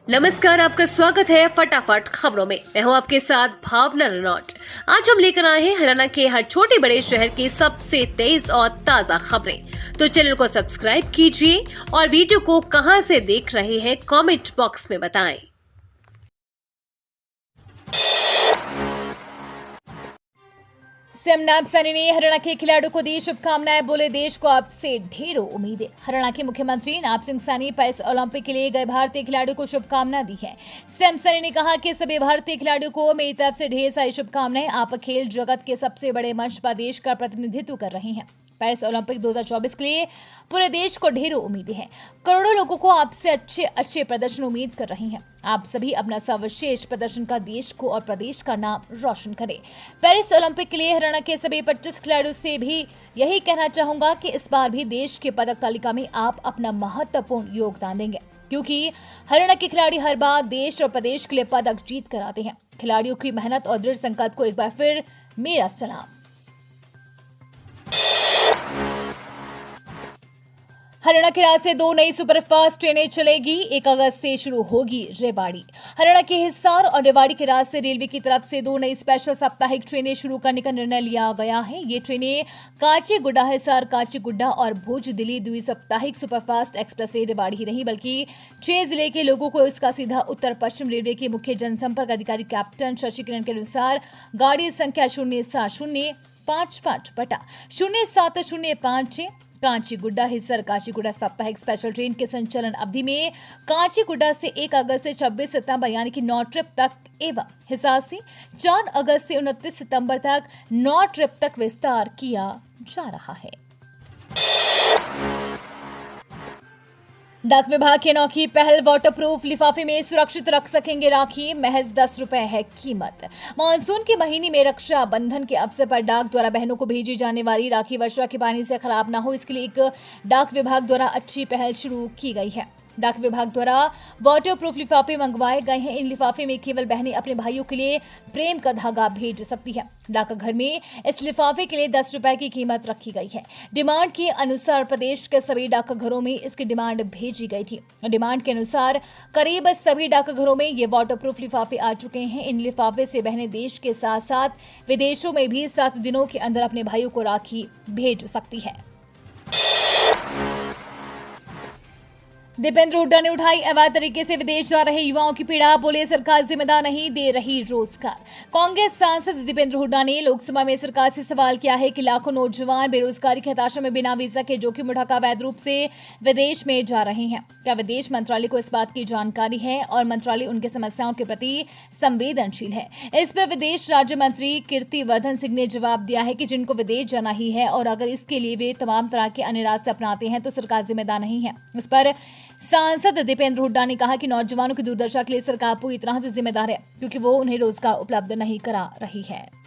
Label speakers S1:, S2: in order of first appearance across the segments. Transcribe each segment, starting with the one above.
S1: नमस्कार, आपका स्वागत है फटाफट खबरों में। मैं हूं आपके साथ भावना रनौट। आज हम लेकर आए हैं हरियाणा के हर छोटे बड़े शहर की सबसे तेज और ताजा खबरें। तो चैनल को सब्सक्राइब कीजिए और वीडियो को कहां से देख रहे हैं कमेंट बॉक्स में बताएं।
S2: सीएम नायब सैनी ने हरियाणा के खिलाड़ियों को दी शुभकामनाएं, बोले देश को आपसे ढेरों उम्मीदें। हरियाणा के मुख्यमंत्री नायब सिंह सैनी पेरिस ओलंपिक के लिए गए भारतीय खिलाड़ियों को शुभकामनाएं दी है। सीएम सैनी ने कहा कि सभी भारतीय खिलाड़ियों को मेरी तरफ से ढेर सारी शुभकामनाएं। आप खेल जगत के सबसे बड़े मंच पर देश का प्रतिनिधित्व कर रहे हैं। पेरिस ओलंपिक 2024 के लिए पूरे देश को ढेरों उम्मीदें हैं। करोड़ों लोगों को आपसे अच्छे प्रदर्शन उम्मीद कर रही हैं। आप सभी अपना सर्वश्रेष्ठ प्रदर्शन का देश को और प्रदेश का नाम रोशन करें। पेरिस ओलंपिक के लिए हरियाणा के सभी 25 खिलाड़ियों से भी यही कहना चाहूंगा कि इस बार भी देश के पदक तालिका में आप अपना महत्वपूर्ण योगदान देंगे, क्योंकि हरियाणा के खिलाड़ी हर बार देश और प्रदेश के लिए पदक जीत कर आते हैं। खिलाड़ियों की मेहनत और दृढ़ संकल्प को एक बार फिर मेरा सलाम। हरियाणा के राज्य से 2 नई सुपरफास्ट ट्रेनें चलेगी। 1 अगस्त से शुरू होगी रेवाड़ी। हरियाणा के हिसार और रेवाड़ी के रास्ते रेलवे की तरफ से 2 नई स्पेशल साप्ताहिक ट्रेनें शुरू करने का निर्णय लिया गया है। ये ट्रेनें काचीगुडा हिसार, काचीगुडा और भुज दिल्ली द्वि-साप्ताहिक सुपरफास्ट एक्सप्रेसवे रेवाड़ी ही नहीं, बल्कि 6 जिले के लोगों को इसका सीधा उत्तर पश्चिम रेलवे के मुख्य जनसंपर्क अधिकारी कैप्टन शशि किरण के अनुसार गाड़ी संख्या 07055/07056 कांचीगुडा हिस्सर काचीगुडा साप्ताहिक स्पेशल ट्रेन के संचालन अवधि में कांचीगुडा से 1 अगस्त से 26 सितंबर यानी कि 9 ट्रिप तक एवं हिसार से 4 अगस्त से 29 सितंबर तक 9 ट्रिप तक विस्तार किया जा रहा है। डाक विभाग की अनोखी पहल, वाटरप्रूफ लिफाफे में सुरक्षित रख सकेंगे राखी, महज 10 रुपए है कीमत। मानसून के महीने में रक्षा बंधन के अवसर पर डाक द्वारा बहनों को भेजी जाने वाली राखी वर्षा के पानी से खराब ना हो, इसके लिए एक डाक विभाग द्वारा अच्छी पहल शुरू की गई है। डाक विभाग द्वारा वाटरप्रूफ लिफाफे मंगवाए गए हैं। इन लिफाफे में केवल बहनें अपने भाइयों के लिए प्रेम का धागा भेज सकती है। डाकघर में इस लिफाफे के लिए 10 रुपए की कीमत रखी गई है। डिमांड के अनुसार प्रदेश के सभी डाकघरों में इसकी डिमांड भेजी गई थी। डिमांड के अनुसार करीब सभी डाकघरों में ये वाटरप्रूफ लिफाफे आ चुके हैं। इन लिफाफे से बहनें देश के साथ साथ विदेशों में भी 7 दिनों के अंदर अपने भाइयों को राखी भेज सकती है। दीपेंद्र हुड्डा ने उठाई अवैध तरीके से विदेश जा रहे युवाओं की पीड़ा, बोले सरकार जिम्मेदार नहीं दे रही रोजगार। कांग्रेस सांसद दीपेंद्र हुड्डा ने लोकसभा में सरकार से सवाल किया है कि लाखों नौजवान बेरोजगारी की हताशा में बिना वीजा के जोखिम उठाकर अवैध रूप से विदेश में जा रहे हैं। क्या विदेश मंत्रालय को इस बात की जानकारी है और मंत्रालय उनकी समस्याओं के प्रति संवेदनशील है? इस पर विदेश राज्य मंत्री कीर्तिवर्धन सिंह ने जवाब दिया है कि जिनको विदेश जाना ही है और अगर इसके लिए वे तमाम तरह के अन्य रास्ते अपनाते हैं तो सरकार जिम्मेदार नहीं है। इस पर सांसद दीपेंद्र हुड्डा ने कहा कि नौजवानों की दुर्दशा के लिए सरकार पूरी तरह से जिम्मेदार है, क्योंकि वो उन्हें रोजगार उपलब्ध नहीं करा रही है।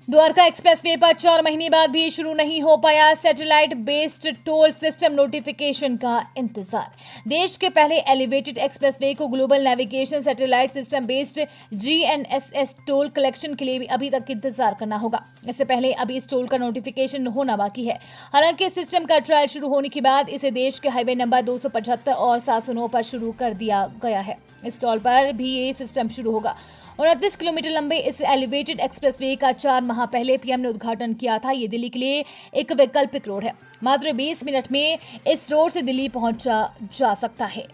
S2: द्वारका एक्सप्रेसवे पर 4 महीने बाद भी शुरू नहीं हो पाया satellite based toll system, notification का इंतजार। देश के पहले एलिवेटेड एक्सप्रेसवे को global navigation satellite system based GNSS toll collection के लिए भी अभी तक इंतजार करना होगा। इससे पहले अभी इस टोल का नोटिफिकेशन होना बाकी है। हालांकि इस सिस्टम का ट्रायल शुरू होने के बाद इसे देश के हाईवे नंबर 275 और 709 पर शुरू कर दिया गया है। इस टोल पर भी ये सिस्टम शुरू होगा। 29 किलोमीटर लंबे इस एलिवेटेड एक्सप्रेसवे का 4 माह पहले पीएम ने उद्घाटन किया था। ये दिल्ली के लिए एक वैकल्पिक रोड है। मात्र 20 मिनट में इस रोड से दिल्ली पहुंचा जा सकता है।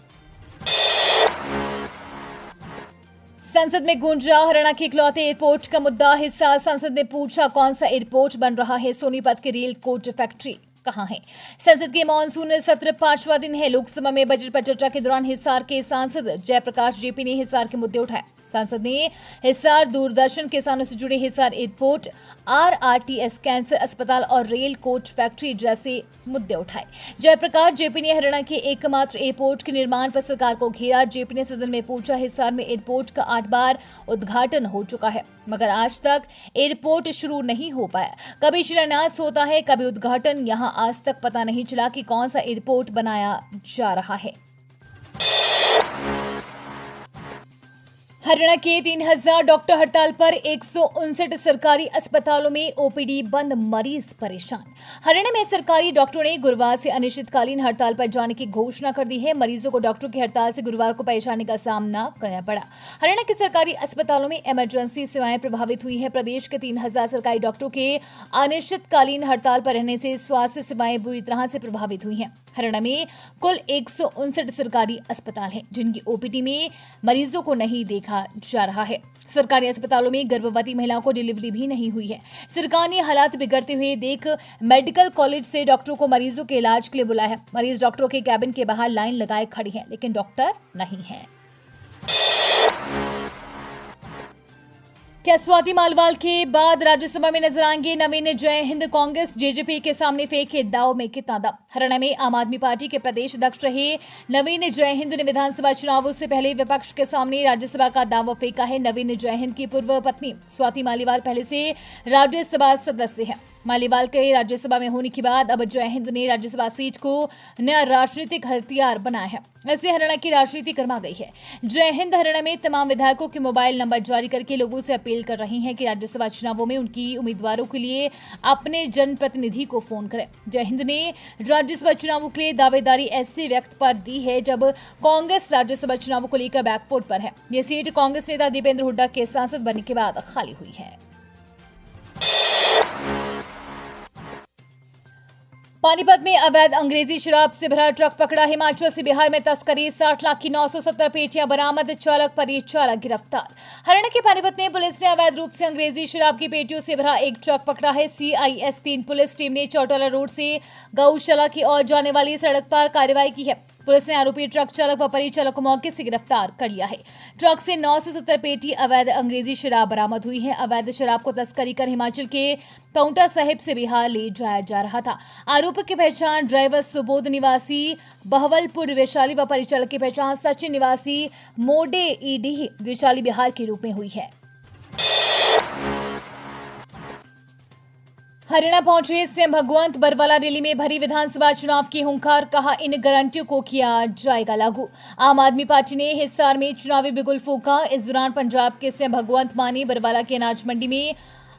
S2: संसद में गूंजा हरियाणा के इकलौते एयरपोर्ट का मुद्दा। हिस्सा संसद ने पूछा, कौन सा एयरपोर्ट बन रहा है? सोनीपत की रेल कोच फैक्ट्री कहां है? संसद के मॉनसून सत्र 5वां दिन है। लोकसभा में बजट पर चर्चा के दौरान हिसार के सांसद जयप्रकाश जेपी ने हिसार के मुद्दे उठाए। सांसद ने हिसार दूरदर्शन किसानों से जुड़े हिसार एयरपोर्ट, RRTS कैंसर अस्पताल और रेल कोच फैक्ट्री जैसे मुद्दे उठाए। जयप्रकाश जेपी ने हरियाणा के एकमात्र एयरपोर्ट के निर्माण पर सरकार को घेरा। जेपी ने सदन में पूछा, हिसार में एयरपोर्ट का 8 बार उद्घाटन हो चुका है, मगर आज तक एयरपोर्ट शुरू नहीं हो पाया। कभी शिलान्यास होता है, कभी उद्घाटन। यहाँ आज तक पता नहीं चला कि कौन सा एयरपोर्ट बनाया जा रहा है। हरियाणा के 3000 डॉक्टर हड़ताल पर 159 सरकारी अस्पतालों में ओपीडी बंद, मरीज परेशान। हरियाणा में सरकारी डॉक्टरों ने गुरुवार से अनिश्चितकालीन हड़ताल पर जाने की घोषणा कर दी है। मरीजों को डॉक्टरों की हड़ताल से गुरुवार को परेशानी का सामना करना पड़ा। हरियाणा के सरकारी अस्पतालों में इमरजेंसी सेवाएं प्रभावित हुई हैं। प्रदेश के 3000 सरकारी डॉक्टरों के अनिश्चितकालीन हड़ताल पर रहने से स्वास्थ्य सेवाएं बुरी तरह से प्रभावित हुई हैं। हरियाणा में कुल 159 सरकारी अस्पताल हैं, जिनकी ओपीडी में मरीजों को नहीं देखा जा रहा है। सरकारी अस्पतालों में गर्भवती महिलाओं को डिलीवरी भी नहीं हुई है। सरकार ने हालात बिगड़ते हुए देख मेडिकल कॉलेज से डॉक्टरों को मरीजों के इलाज के लिए बुलाया है। मरीज डॉक्टरों के कैबिन के बाहर लाइन लगाए खड़ी हैं, लेकिन डॉक्टर नहीं है। क्या स्वाति मालिवाल के बाद राज्यसभा में नजर आएंगे नवीन जय हिंद? कांग्रेस जेजेपी के सामने फेंके दाव में कितना दम? हरियाणा में आम आदमी पार्टी के प्रदेश अध्यक्ष रहे नवीन जय हिंद ने विधानसभा चुनावों से पहले विपक्ष के सामने राज्यसभा का दाव फेंका है। नवीन जय हिंद की पूर्व पत्नी स्वाति मालिवाल पहले से राज्यसभा सदस्य है। मालिवाल के राज्यसभा में होने के बाद अब जय हिंद ने राज्यसभा सीट को नया राजनीतिक हथियार बनाया है। ऐसे हरियाणा की राजनीति गर्मा गई है। जय हिंद हरियाणा में तमाम विधायकों के मोबाइल नंबर जारी करके लोगों से अपील कर रही हैं कि राज्यसभा चुनावों में उनकी उम्मीदवारों के लिए अपने जनप्रतिनिधि को फोन करें। जय हिंद ने राज्यसभा चुनावों के लिए दावेदारी ऐसे व्यक्त पर दी है जब कांग्रेस राज्यसभा चुनावों को लेकर बैकफुट पर है। यह सीट कांग्रेस नेता दीपेंद्र हुड्डा के सांसद बनने के बाद खाली हुई है। पानीपत में अवैध अंग्रेजी शराब से भरा ट्रक पकड़ा। हिमाचल से बिहार में तस्करी, 60 लाख की 970 पेटियां बरामद, चालक परिचालक गिरफ्तार। हरियाणा के पानीपत में पुलिस ने अवैध रूप से अंग्रेजी शराब की पेटियों से भरा एक ट्रक पकड़ा है। CIS 3 पुलिस टीम ने चौटाला रोड से गौशाला की ओर जाने वाली सड़क पर कार्रवाई की है। पुलिस ने आरोपी ट्रक चालक व परिचालक को मौके से गिरफ्तार कर लिया है। ट्रक से 970 पेटी अवैध अंग्रेजी शराब बरामद हुई है। अवैध शराब को तस्करी कर हिमाचल के पांवटा साहिब से बिहार ले जाया जा रहा था। आरोपी की पहचान ड्राइवर सुबोध निवासी बहवलपुर वैशाली व परिचालक की पहचान सचिन निवासी मोडे ईडी वैशाली बिहार के रूप में हुई है। हरियाणा पहुंचे सीएम भगवंत बरवाला रैली में भरी विधानसभा चुनाव की हुंकार, कहा इन गारंटियों को किया जाएगा लागू। आम आदमी पार्टी ने हिसार में चुनावी बिगुल फूंका। इस दौरान पंजाब के सीएम भगवंत मान ने बरवाला की अनाज मंडी में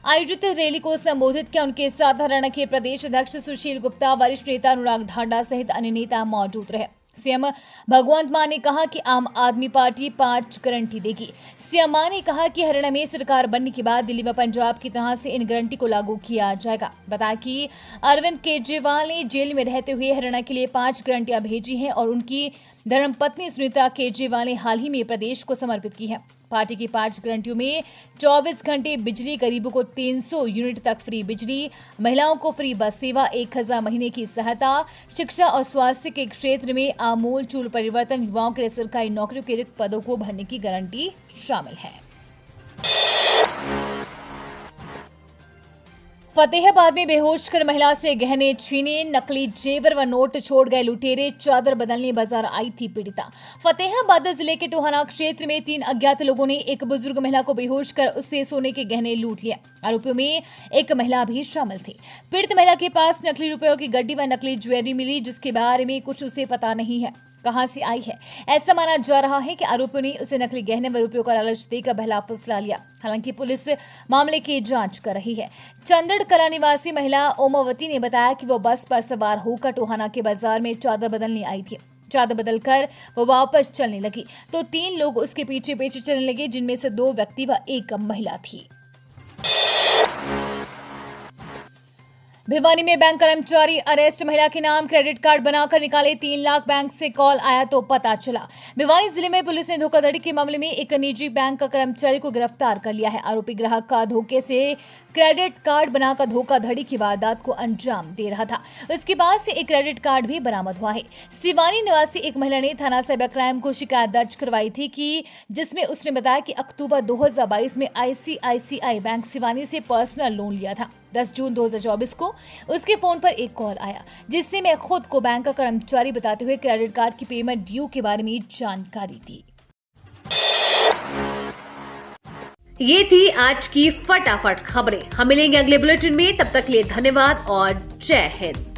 S2: आयोजित रैली को संबोधित किया। उनके साथ हरियाणा के प्रदेश अध्यक्ष सुशील गुप्ता, वरिष्ठ नेता अनुराग ढांडा सहित अन्य नेता मौजूद रहे। सीएम भगवंत मान ने कहा कि आम आदमी पार्टी 5 गारंटी देगी। सीएम मान ने कहा कि हरियाणा में सरकार बनने के बाद दिल्ली व पंजाब की तरह से इन गारंटी को लागू किया जाएगा। बताया कि अरविंद केजरीवाल ने जेल में रहते हुए हरियाणा के लिए 5 गारंटियां भेजी हैं और उनकी धर्मपत्नी सुनीता केजरीवाल ने हाल ही में प्रदेश को समर्पित की है। पार्टी की 5 गारंटियों में 24 घंटे बिजली, गरीबों को 300 यूनिट तक फ्री बिजली, महिलाओं को फ्री बस सेवा, 1000 महीने की सहायता, शिक्षा और स्वास्थ्य के क्षेत्र में आमूल-चूल परिवर्तन, युवाओं के लिए सरकारी नौकरियों के रिक्त पदों को भरने की गारंटी शामिल है। फतेहाबाद में बेहोश कर महिला से गहने छीने, नकली जेवर व नोट छोड़ गए लुटेरे, चादर बदलने बाजार आई थी पीड़िता। फतेहाबाद जिले के टोहाना क्षेत्र में 3 अज्ञात लोगों ने एक बुजुर्ग महिला को बेहोश कर उससे सोने के गहने लूट लिए। आरोपियों में एक महिला भी शामिल थी। पीड़ित महिला के पास नकली रुपयों की गड्डी व नकली ज्वेलरी मिली, जिसके बारे में कुछ उसे पता नहीं है कहां से आई है। ऐसा माना जा रहा है कि आरोपियों ने उसे नकली गहने व रुपयों का लालच देकर बहला फुसला लिया। हालांकि पुलिस मामले की जांच कर रही है। चंदड़ कला निवासी महिला ओमावती ने बताया कि वो बस पर सवार होकर टोहाना के बाजार में चादर बदलने आई थी। चादर बदलकर वो वापस चलने लगी तो 3 लोग उसके पीछे पीछे चलने लगे, जिनमें से 2 व्यक्ति व 1 महिला थी। भिवानी में बैंक कर्मचारी अरेस्ट, महिला के नाम क्रेडिट कार्ड बनाकर निकाले 3 लाख, बैंक से कॉल आया तो पता चला। भिवानी जिले में पुलिस ने धोखाधड़ी के मामले में एक निजी बैंक का कर्मचारी को गिरफ्तार कर लिया है। आरोपी ग्राहक का धोखे से क्रेडिट कार्ड बनाकर धोखाधड़ी की वारदात को अंजाम दे रहा था। उसके पास से एक क्रेडिट कार्ड भी बरामद हुआ है। सिवानी निवासी एक महिला ने थाना साइबर क्राइम को शिकायत दर्ज करवाई थी कि जिसमें उसने बताया कि अक्टूबर 2022 में ICICI बैंक सिवानी से पर्सनल लोन लिया था। 10 जून 2024 को उसके फोन पर एक कॉल आया, जिससे मैं खुद को बैंक का कर्मचारी बताते हुए क्रेडिट कार्ड की पेमेंट ड्यू के बारे में जानकारी दी।
S1: ये थी आज की फटाफट खबरें। हम मिलेंगे अगले बुलेटिन में, तब तक के लिए धन्यवाद और जय हिंद।